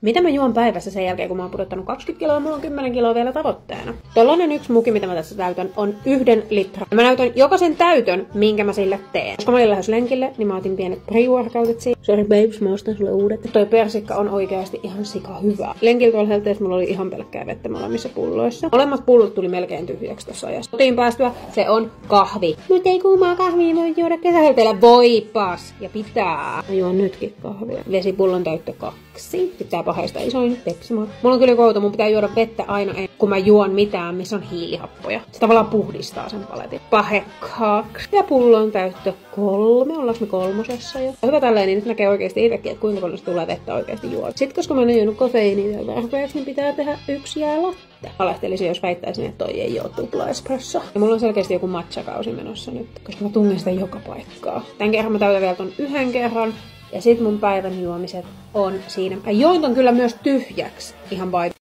Mitä mä juon päivässä sen jälkeen, kun mä oon pudottanut 20 kiloa, mulla on 10 kiloa vielä tavoitteena. Tollanen yksi muki, mitä mä tässä täytän, on 1 litran. Ja mä näytän jokaisen täytön, minkä mä sille teen. Koska mä olin lähes lenkille, niin mä otin pienet pre-workoutit siihen. Sorry babes, mä ostan sulle uudet. Toi persikka on oikeasti ihan sika hyvä. Lenkillä tuolla helteessä mulla oli ihan pelkkää vettä molemmissa pulloissa. Molemmat pullot tuli melkein tyhjäksi tossa ajassa. Kotiin päästyä se on kahvi. Nyt ei kuumaa kahvia voi juoda kesähelteellä. Voipas! Ja pitää. Mä juon nytkin kahvia. Vesipullon täyttö 2. Pitää paheista isoin tepsimaa. Mulla on kyllä kouta, mun pitää juoda vettä aina kun mä juon mitään, missä on hiilihappoja. Se tavallaan puhdistaa sen paletin. Pahe 2. Ja pullon täyttö 3. Ollaanko me 3. jo? Hyvä tälleen, niin nyt näkee oikeesti itsekin, että kuinka paljon se tulee vettä oikeesti juoda. Sitten koska mä en juonut kofeiiniä tarpeeksi, niin pitää tehdä 1 jäälatte. Valehtelisin, jos väittäisin, että toi ei oo tupla espresso. Ja mulla on selkeästi joku matcha-kausi menossa nyt, koska mä tungen sitä joka paikkaa. Tän kerran mä täytän vielä ton 1 kerran. Ja sit mun päivän juomiset on siinä. Mä join ton kyllä myös tyhjäksi ihan by